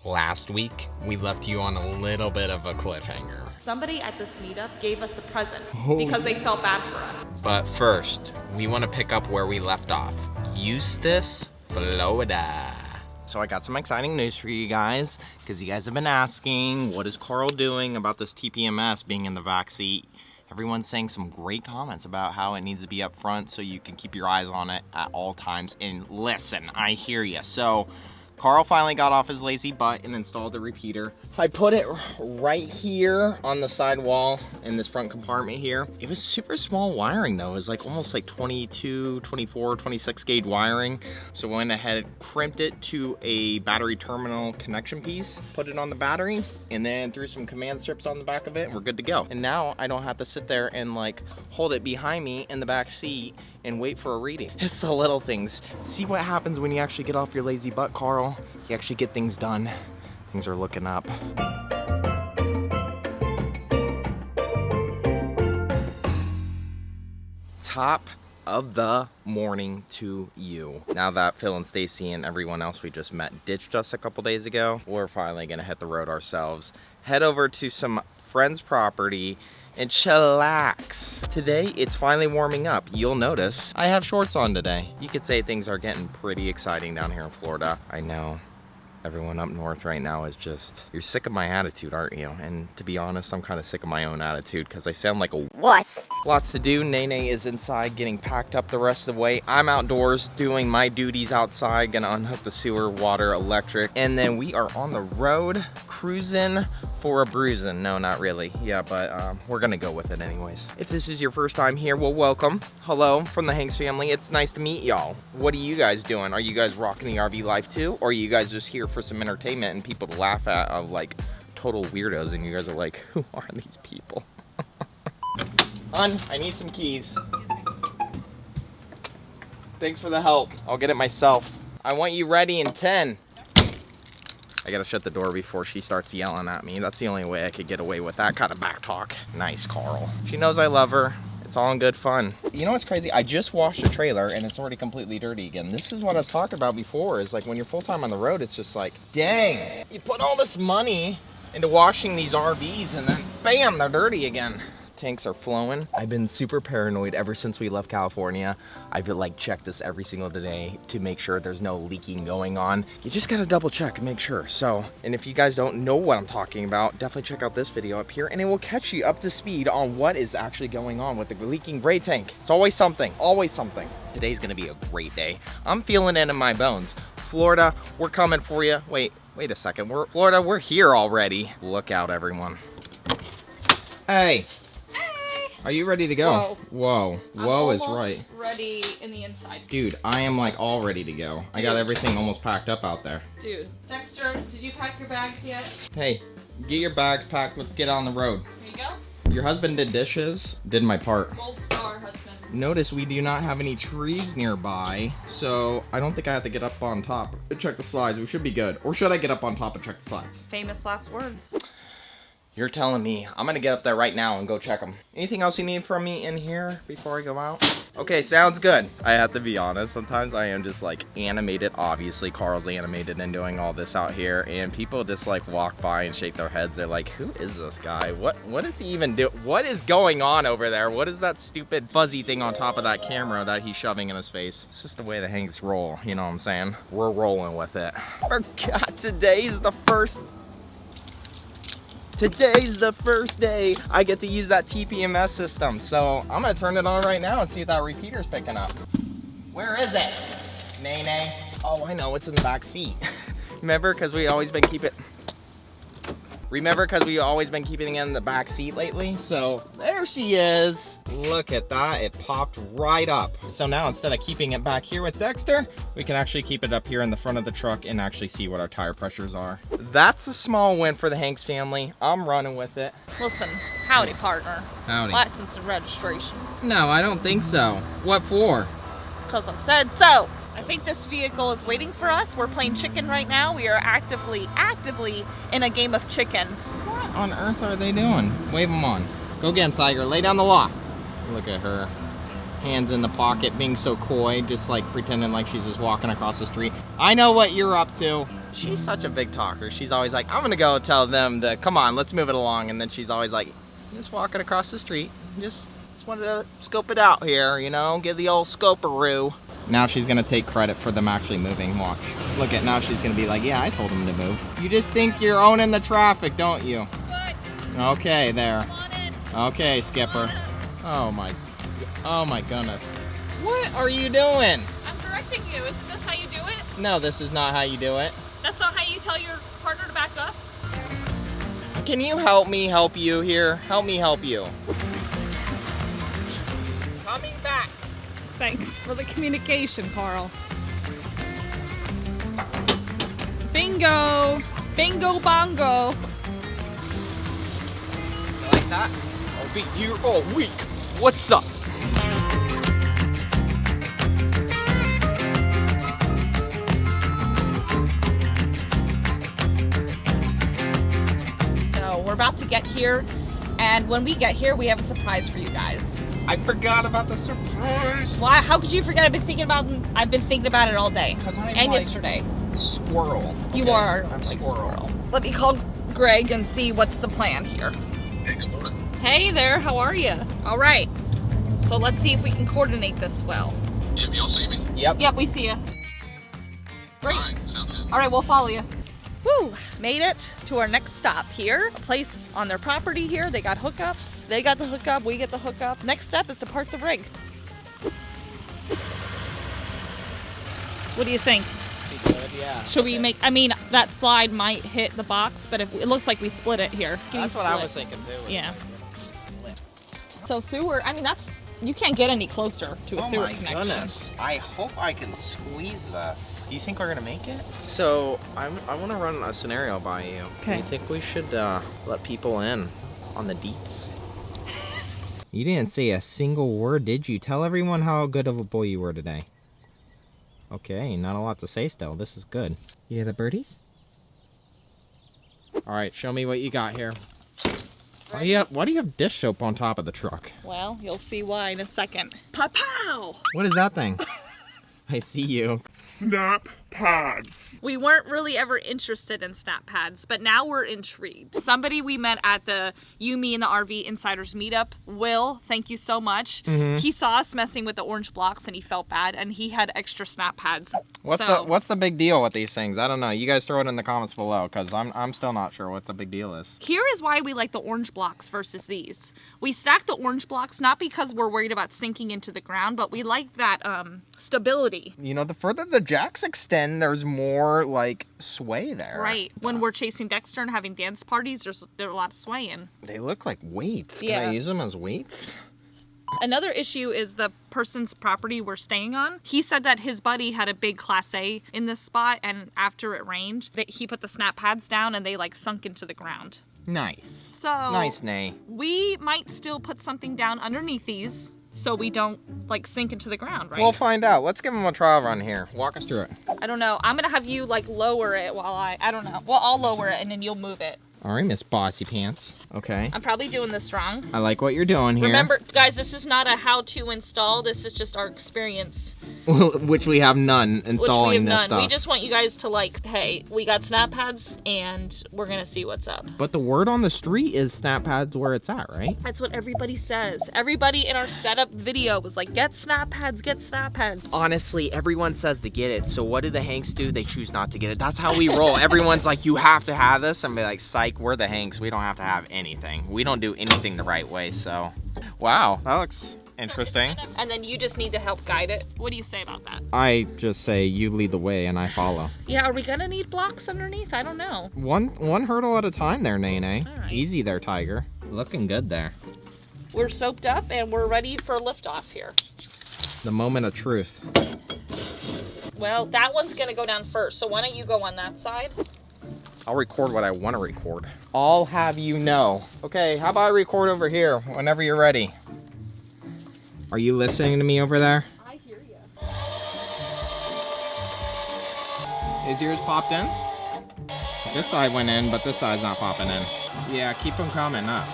Last week, we left you on a little bit of a cliffhanger. Somebody at this meetup gave us a present because they felt bad for us. But first, we want to pick up where we left off. Eustis, Florida. So I got some exciting news for you guys, because you guys have been asking, what is Carl doing about this TPMS being in the back seat? Everyone's saying some great comments about how it needs to be up front so you can keep your eyes on it at all times. And listen, I hear you. So Carl finally got off his lazy butt and installed the repeater. I put it right here on the side wall in this front compartment here. It was super small wiring though. It was like almost like 22, 24, 26 gauge wiring. So I went ahead, crimped it to a battery terminal connection piece, put it on the battery, and then threw some command strips on the back of it, and we're good to go. And now I don't have to sit there and like hold it behind me in the back seat and wait for a reading. It's the little things. See what happens when you actually get off your lazy butt, Carl. You actually get things done. Things are looking up. Top of the morning to you. Now that Phil and Stacy and everyone else we just met ditched us a couple days ago, we're finally gonna hit the road ourselves. Head over to some friends' property and chillax. Today, it's finally warming up. You'll notice I have shorts on today. You could say things are getting pretty exciting down here in Florida. I know. Everyone up north right now is just, you're sick of my attitude, aren't you? And to be honest, I'm kind of sick of my own attitude because I sound like a wuss. Lots to do. Nene is inside getting packed up the rest of the way. I'm outdoors doing my duties outside, gonna unhook the sewer, water, electric, and then we are on the road cruising for a bruising. No, not really. Yeah, but we're gonna go with it anyways. If this is your first time here, well, welcome. Hello from the Hanks family. It's nice to meet y'all. What are you guys doing? Are you guys rocking the RV life too? Or are you guys just here for some entertainment and people to laugh at of like total weirdos, and you guys are like, who are these people? Hon, I need some keys. Thanks for the help. I'll get it myself. I want you ready in 10. I gotta shut the door before she starts yelling at me. That's the only way I could get away with that kind of back talk. Nice, Carl. She knows I love her. It's all in good fun. You know what's crazy? I just washed a trailer and it's already completely dirty again. This is what I was talking about before, is like when you're full-time on the road, it's just like, dang, you put all this money into washing these RVs and then bam, they're dirty again. Tanks are flowing. I've been super paranoid ever since we left California. I've like checked this every single day to make sure there's no leaking going on. You just gotta double check and make sure. So, and if you guys don't know what I'm talking about, definitely check out this video up here and it will catch you up to speed on what is actually going on with the leaking gray tank. It's always something, always something. Today's gonna be a great day. I'm feeling it in my bones. Florida, we're coming for you. Wait a second. Florida, we're here already. Look out, everyone. Hey. Are you ready to go? Whoa. Whoa is right. Ready in the inside. Dude, I am like all ready to go. Dude. I got everything almost packed up out there. Dude, Dexter, did you pack your bags yet? Hey, get your bags packed. Let's get on the road. Here you go. Your husband did dishes. Did my part. Gold star husband. Notice we do not have any trees nearby, so I don't think I have to get up on top and check the slides. We should be good. Or should I get up on top and check the slides? Famous last words. You're telling me. I'm gonna get up there right now and go check them. Anything else you need from me in here before I go out? Okay, sounds good. I have to be honest, sometimes I am just like animated. Obviously, Carl's animated and doing all this out here, and people just like walk by and shake their heads. They're like, who is this guy? What is he even do? What is going on over there? What is that stupid fuzzy thing on top of that camera that he's shoving in his face? It's just the way the Hanks roll, you know what I'm saying? We're rolling with it. Forgot today's the first day I get to use that TPMS system. So I'm gonna turn it on right now and see if that repeater's picking up. Where is it? Nene. Oh, I know, it's in the back seat. Remember, because we always been keeping it in the back seat lately. So there she is. Look at that, it popped right up. So now instead of keeping it back here with Dexter, we can actually keep it up here in the front of the truck and actually see what our tire pressures are. That's a small win for the Hanks family. I'm running with it. Listen, howdy partner. Howdy. License and registration. No, I don't think so. What for? Because I said so. I think this vehicle is waiting for us. We're playing chicken right now. We are actively in a game of chicken. What on earth are they doing? Wave them on. Go again, Tiger. Lay down the law. Look at her. Hands in the pocket, being so coy, just like pretending like she's just walking across the street. I know what you're up to. she's such a big talker. She's always like, I'm gonna go tell them to, come on, let's move it along. And then she's always like, just walking across the street. Just wanted to scope it out here, you know, give the old scope-a-roo. Now she's gonna take credit for them actually moving. Watch. Look at, now she's gonna be like, yeah, I told them to move. You just think you're owning the traffic, don't you? What? Okay, there. Okay, Skipper. Oh my goodness. What are you doing? I'm directing you. Isn't this how you do it? No, this is not how you do it. That's not how you tell your partner to back up? Can you help me help you here? Help me help you. Coming back. Thanks for the communication, Carl. Bingo! Bingo bongo! You like that? I'll be here all week. What's up? So we're about to get here, and when we get here, we have a surprise for you guys. I forgot about the surprise. Why? How could you forget? I've been thinking about it all day. And like yesterday. Squirrel. You okay? are I'm like squirrel. Let me call Greg and see what's the plan here. Hey there, how are you? All right. So let's see if we can coordinate this well. Yep, y'all see me? Yep. Yep, we see you. Great. Alright, sounds good. All right, we'll follow you. Woo! Made it to our next stop here. A place on their property here. They got hookups. They got the hookup. We get the hookup. Next step is to park the rig. What do you think? Good, yeah. Should we make? I mean, that slide might hit the box, but if it looks like we split it here. That's what I was thinking too. Yeah. So sewer. I mean, you can't get any closer to a sewer connection. Oh my goodness. I hope I can squeeze this. Do you think we're gonna make it? So I want to run a scenario by you. Okay. Do you think we should let people in on the deeps? You didn't say a single word, did you? Tell everyone how good of a boy you were today. Okay, not a lot to say still. This is good. You hear the birdies? All right, show me what you got here. Why do you have dish soap on top of the truck? Well, you'll see why in a second. Pow! What is that thing? I see you. SnapPads. We weren't really ever interested in SnapPads, but now we're intrigued. Somebody we met at the You, Me, and the RV Insiders meetup, Will, thank you so much. He saw us messing with the orange blocks and he felt bad, and he had extra SnapPads. What's the big deal with these things? I don't know. You guys throw it in the comments below, because I'm still not sure what the big deal is. Here is why we like the orange blocks versus these. We stack the orange blocks not because we're worried about sinking into the ground, but we like that stability. You know, the further the jacks extend, there's more like sway there. Right. When we're chasing Dexter and having dance parties, there's a lot of sway in. They look like weights. Yeah. Can I use them as weights? Another issue is the person's property we're staying on. He said that his buddy had a big Class A in this spot, and after it rained, he put the SnapPads down and they like sunk into the ground. Nice. So Nice, Nay. we might still put something down underneath these so we don't like sink into the ground, right? We'll find out. Let's give them a trial run here. Walk us through it. I don't know. I'm gonna have you like lower it while I don't know. Well, I'll lower it and then you'll move it. All right, Miss Bossy Pants. Okay. I'm probably doing this wrong. I like what you're doing here. Remember, guys, this is not a how-to install. This is just our experience. Which we have none installing this stuff. We just want you guys to like, hey, we got SnapPads and we're gonna see what's up. But the word on the street is SnapPads where it's at, right? That's what everybody says. Everybody in our setup video was like, get SnapPads, get SnapPads. Honestly, everyone says to get it, so what do the Hanks do? They choose not to get it. That's how we roll. Everyone's like, you have to have this, and be like, psych, we're the Hanks. We don't have to have anything. We don't do anything the right way, so. Wow, that looks interesting. And then you just need to help guide it. What do you say about that? I just say you lead the way and I follow. Yeah, are we gonna need blocks underneath? I don't know. One hurdle at a time there, Nene. All right. Easy there, Tiger. Looking good there. We're soaped up and we're ready for liftoff here. The moment of truth. Well, that one's gonna go down first, so why don't you go on that side? I'll record what I want to record. I'll have you know. Okay, how about I record over here whenever you're ready? Are you listening to me over there? I hear you. Is yours popped in? This side went in, but this side's not popping in. Yeah, keep them coming up.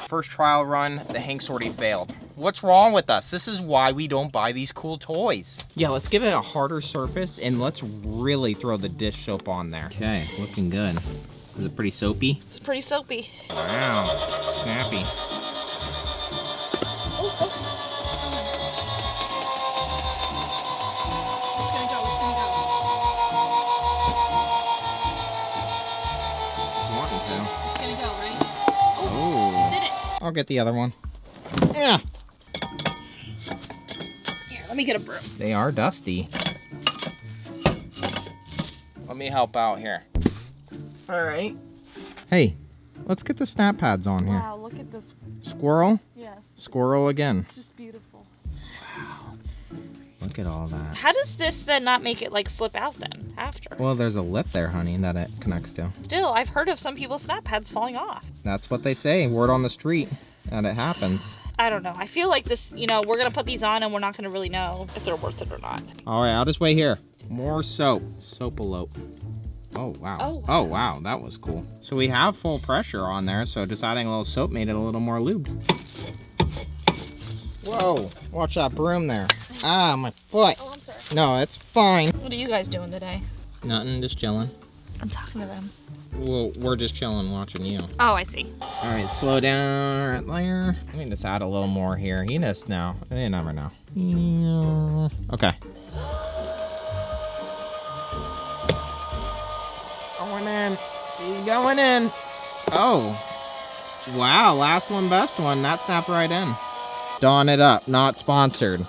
First trial run, the Hanks already failed. What's wrong with us? This is why we don't buy these cool toys. Yeah, let's give it a harder surface and let's really throw the dish soap on there. Okay, looking good. Is it pretty soapy? It's pretty soapy. Wow, snappy. I'll get the other one. Yeah. Here, let me get a broom. They are dusty. Let me help out here. All right. Hey, let's get the SnapPads on here. Wow, look at this. Squirrel? Yes. Squirrel again. It's just beautiful. Wow. Look at all that. How does this then not make it like slip out then after? Well, there's a lip there, honey, that it connects to. Still, I've heard of some people's SnapPads falling off. That's what they say. Word on the street. And it happens. I don't know. I feel like this, you know, we're going to put these on and we're not going to really know if they're worth it or not. All right, I'll just wait here. More soap. Soap-a-lope. Oh, wow. Oh, wow. Oh, wow. That was cool. So we have full pressure on there, so just adding a little soap made it a little more lubed. Whoa. Watch that broom there. Ah, my foot. Oh, I'm sorry. No, it's fine. What are you guys doing today? Nothing, just chilling. I'm talking to them. Well, we're just chilling watching you. Oh, I see. All right, slow down right there. Let me just add a little more here. You just know. You never know. Okay. Going in. He's going in. Oh. Wow, last one, best one. That snapped right in. Dawn it up. Not sponsored.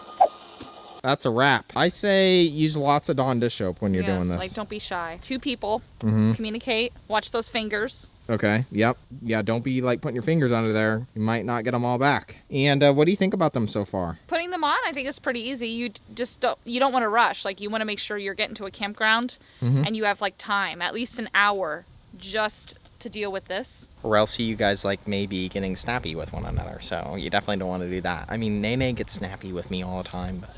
That's a wrap. I say use lots of Dawn dish soap when you're doing this. Like, don't be shy. 2 people, communicate, watch those fingers. Okay, yep. Yeah, don't be like putting your fingers under there. You might not get them all back. And what do you think about them so far? Putting them on, I think is pretty easy. You just don't want to rush. Like, you want to make sure you're getting to a campground and you have like time, at least an hour, just to deal with this. Or else you guys like maybe getting snappy with one another, so you definitely don't want to do that. I mean, Nene gets snappy with me all the time, but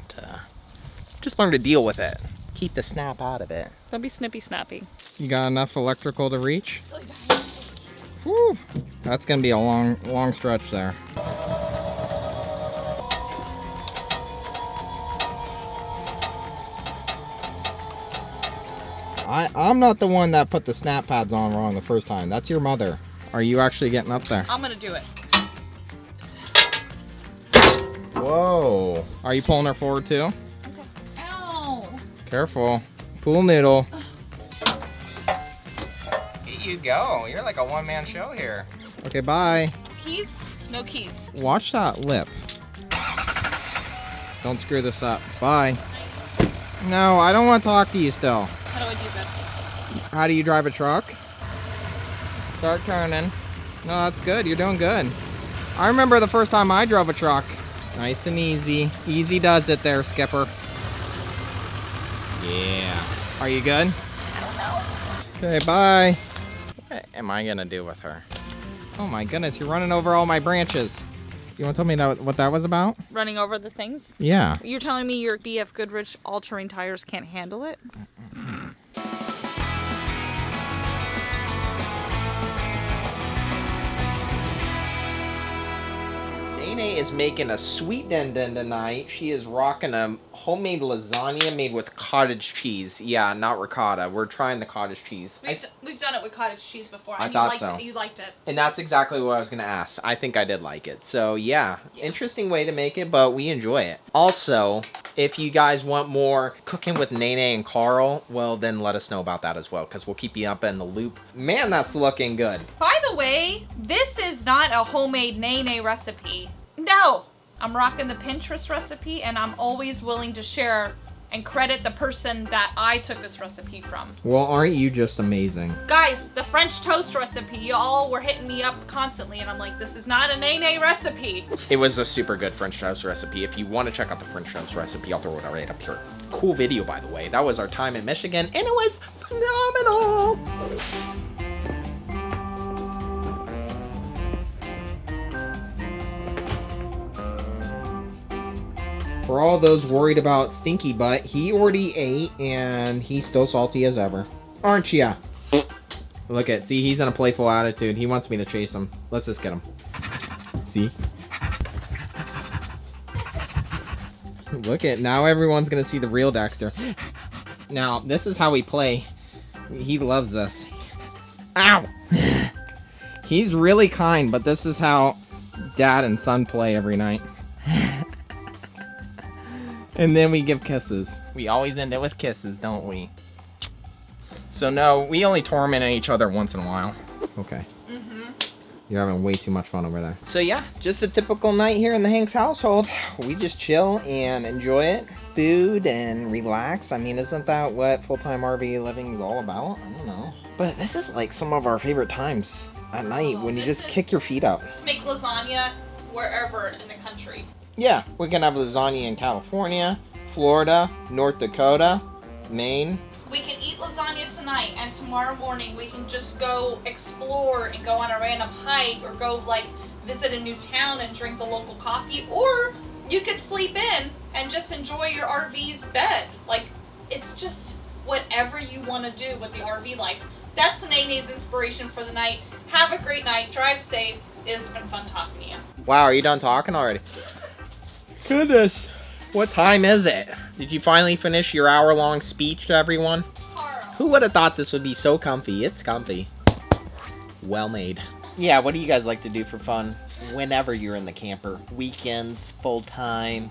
just learn to deal with it. Keep the snap out of it. Don't be snippy snappy. You got enough electrical to reach? Whew. That's gonna be a long stretch there. I'm not the one that put the SnapPads on wrong the first time. That's your mother. Are you actually getting up there? I'm gonna do it. Whoa. Are you pulling her forward too? Okay. Ow. Careful. Pool noodle. Here you go. You're like a one-man show here. Okay, bye. Keys? No keys. Watch that lip. Don't screw this up. Bye. No, I don't want to talk to you still. How do I do this? How do you drive a truck? Start turning. No, that's good. You're doing good. I remember the first time I drove a truck. Nice and easy. Easy does it there, Skipper. Yeah. Are you good? I don't know. Okay, bye. What am I gonna do with her? Oh my goodness, you're running over all my branches. You want to tell me what that was about? Running over the things? Yeah. You're telling me your BF Goodrich all-terrain tires can't handle it? Nene is making a sweet din tonight. She is rocking a homemade lasagna made with cottage cheese. Yeah, not ricotta. We're trying the cottage cheese. We've done it with cottage cheese before. I thought so. You liked it. And that's exactly what I was going to ask. I think I did like it. So yeah, interesting way to make it, but we enjoy it. Also, if you guys want more cooking with Nene and Carl, well then let us know about that as well, because we'll keep you up in the loop. Man, that's looking good. By the way, this is not a homemade Nene recipe. No, I'm rocking the Pinterest recipe, and I'm always willing to share and credit the person that I took this recipe from. Well, aren't you just amazing? Guys, the French toast recipe, y'all were hitting me up constantly, and I'm like, this is not a Nene recipe. It was a super good French toast recipe. If you want to check out the French toast recipe, I'll throw it right up here. Cool video, by the way. That was our time in Michigan, and it was phenomenal. For all those worried about Stinky Butt, he already ate, and he's still salty as ever. Aren't ya? Look at, see, he's in a playful attitude. He wants me to chase him. Let's just get him. See? Look at, now everyone's gonna see the real Dexter. Now, this is how we play. He loves us. Ow! He's really kind, but this is how dad and son play every night. And then we give kisses. We always end it with kisses, don't we? So no, we only torment each other once in a while. Okay. You're having way too much fun over there. So yeah, just a typical night here in the Hanks household. We just chill and enjoy it. Food and relax. I mean, isn't that what full-time RV living is all about? I don't know. But this is like some of our favorite times at night when you just kick your feet up. Make lasagna wherever in the country. Yeah, we can have lasagna in California, Florida, North Dakota, Maine. We can eat lasagna tonight, and tomorrow morning we can just go explore and go on a random hike, or go like visit a new town and drink the local coffee, or you could sleep in and just enjoy your RV's bed. Like, it's just whatever you want to do with the RV life. That's Nene's inspiration for the night. Have a great night. Drive safe. It's been fun talking to you. Wow, are you done talking already? Goodness. What time is it? Did you finally finish your hour-long speech to everyone? Carl. Who would have thought this would be so comfy? It's comfy. Well made. Yeah, what do you guys like to do for fun whenever you're in the camper? Weekends, full-time?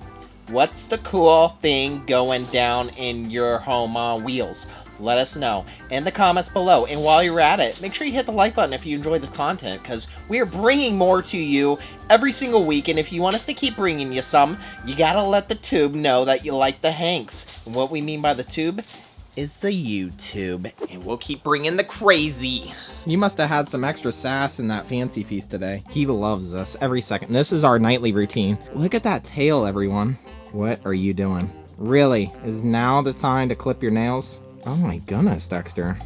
What's the cool thing going down in your home on wheels? Let us know in the comments below. And while you're at it, make sure you hit the like button if you enjoy the content, because we are bringing more to you every single week. And if you want us to keep bringing you some, you gotta let the tube know that you like the Hanks. And what we mean by the tube is the YouTube. And we'll keep bringing the crazy. You must have had some extra sass in that fancy feast today. He loves us every second. This is our nightly routine. Look at that tail, everyone. What are you doing? Really? Is now the time to clip your nails? Oh my goodness, Dexter.